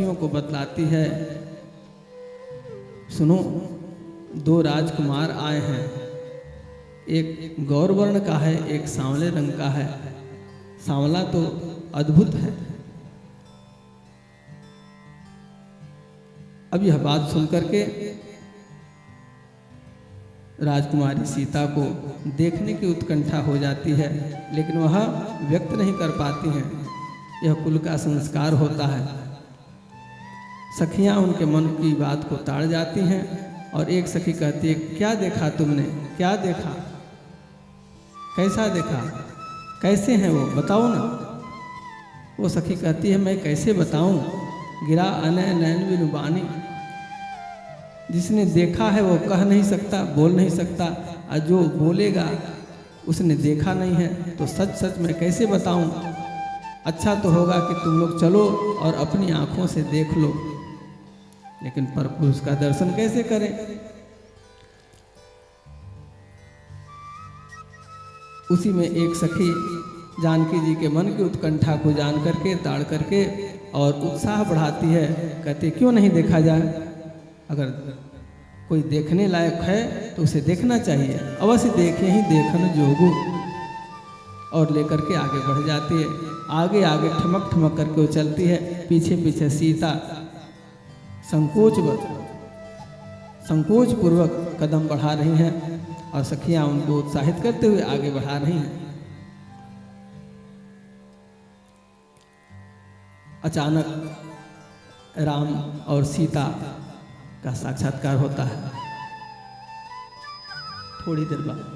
को बतलाती है, सुनो, दो राजकुमार आए हैं, एक गौर वर्ण का है, एक सांवले रंग का है। सांवला तो अद्भुत है। अब यह बात सुनकर के राजकुमारी सीता को देखने की उत्कंठा हो जाती है, लेकिन वह व्यक्त नहीं कर पाती हैं। यह कुल का संस्कार होता है। सखियां उनके मन की बात को ताड़ जाती हैं और एक सखी कहती है, क्या देखा तुमने, क्या देखा, कैसा देखा, कैसे हैं वो, बताओ ना। वो सखी कहती है, मैं कैसे बताऊं, गिरा अनय नैन विनुबानी। जिसने देखा है वो कह नहीं सकता, बोल नहीं सकता, और जो बोलेगा उसने देखा नहीं है, तो सच सच मैं कैसे बताऊं। अच्छा तो होगा कि तुम लोग चलो और अपनी आंखों से देख लो, लेकिन परपुरुष का दर्शन कैसे करें। उसी में एक सखी जानकी जी के मन की उत्कंठा को जान करके, ताड़ करके और उत्साह बढ़ाती है। कहते क्यों नहीं देखा जाए, अगर कोई देखने लायक है तो उसे देखना चाहिए, अवश्य देखे ही देखन जोगु। और लेकर के आगे बढ़ जाती है। आगे आगे ठमक ठमक करके वो चलती है, पीछे पीछे सीता संकोच पूर्वक कदम बढ़ा रही हैं और सखियां उनको उत्साहित करते हुए आगे बढ़ा रही हैं। अचानक राम और सीता का साक्षात्कार होता है। थोड़ी देर बाद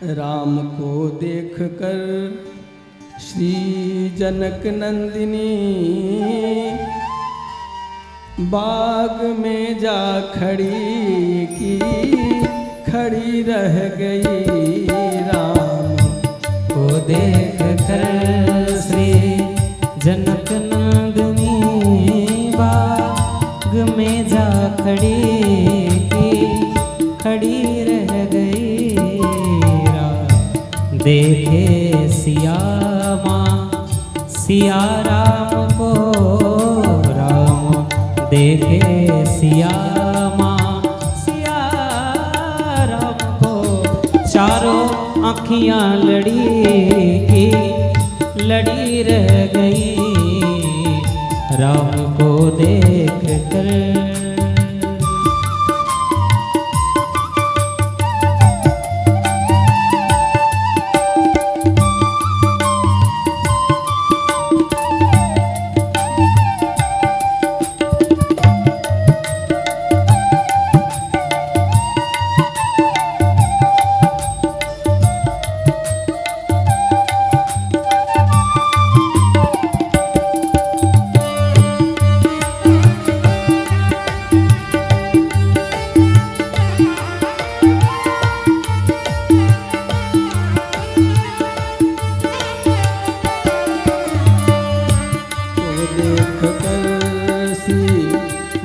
राम को देख कर श्री जनक नंदिनी बाग में जा खड़ी की खड़ी रह गई। राम को देख कर श्री जनक नंदिनी बाग में जा खड़ी की खड़ी रह गई। देखे सिया माँ सिया राम को, राम देखे सिया माँ सिया राम को। चारों आँखियाँ लड़ी रह गई राम को देख कर।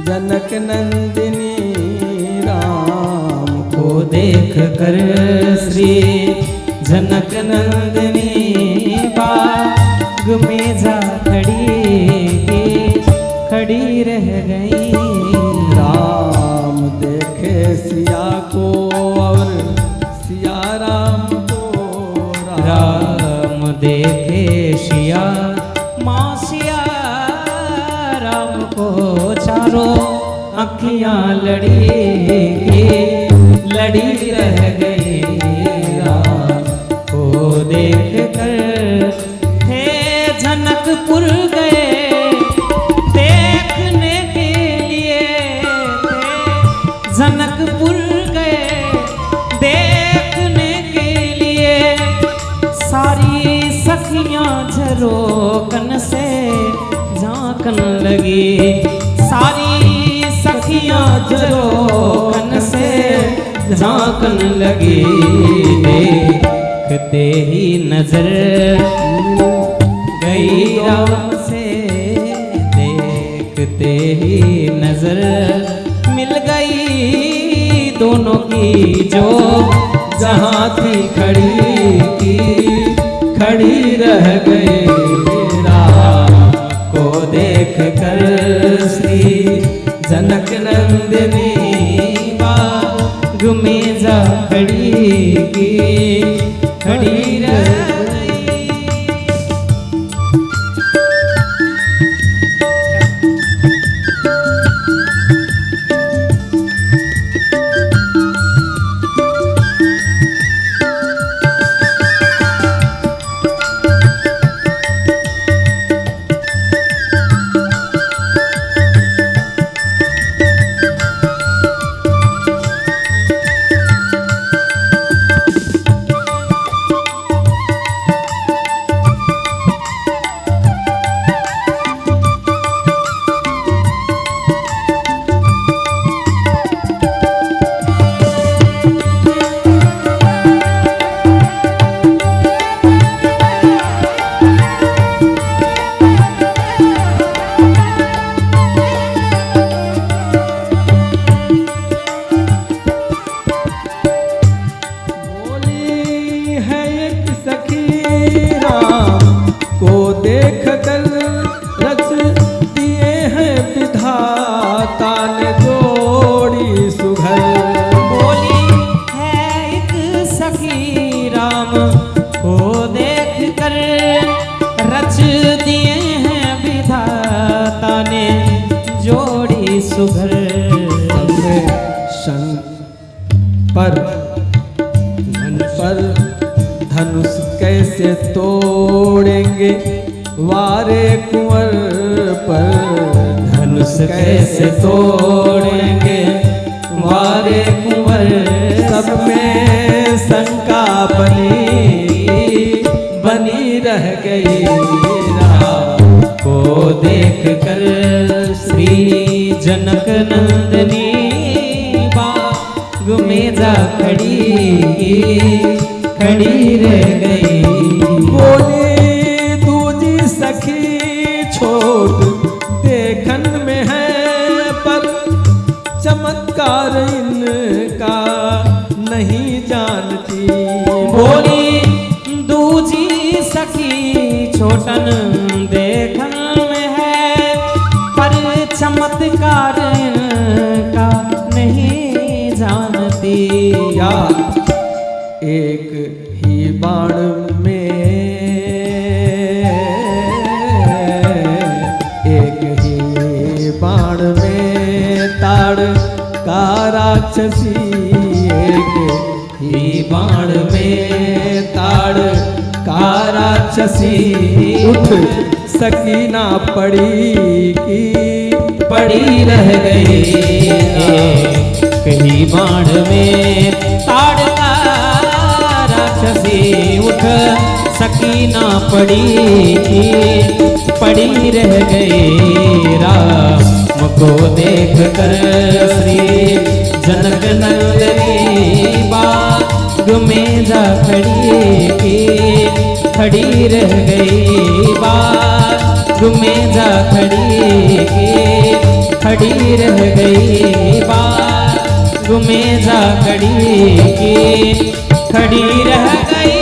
जनक नंदिनी राम को देख कर श्री जनक नंदिनी बाग में जा खड़ी रह गई। राम देखे सिया को और सिया राम को। राम देखे सिया माँ सिया राम को। चारों अखियाँ लड़ी रह गई राम को देख कर। हे जनकपुर गए देखने के लिए, जनकपुर गए देखने के लिए। सारी सखियाँ झरोकन से झांकन लगी, सारी सखियाँ झरोखन से झांकन लगी, देखते ही नजर गई राम से, देखते ही नजर मिल गई दोनों की, जो जहाँ थी खड़ी रह गए राम को देख कर श्री जनक नंदिनी बाग में जा खड़ी रह गई। सुघर पर धनुष कैसे तोड़ेंगे वारे कुंवर पर, धनुष कैसे तोड़ेंगे वारे कुंवर, सब में शंका बनी रह गई राम को देख कर श्री जनक नंदिनी बाग में जा खड़ी रह गई। बोली दूजी सखी छोट देखन में है, पर चमत्कार इनका नहीं जानती। बोली दूजी सखी छोटन देखन में है, पर चमत्कार का नहीं जानती। क्या एक ही बाण में, एक ही बाण में ताड़ का राक्षसी, एक ही बाण में ताड़ का राक्षसी, उठ सकीना पड़ी रह गई। कहीं बाण में ताड़ का राक्षसी, उठ सकीना पड़ी रह गई। राम को देख कर श्री जनक नंदिनी बाग में जा खड़ी रह गई। बाग में जा खड़ी रह गई। बाग में जा खड़ी रह गई।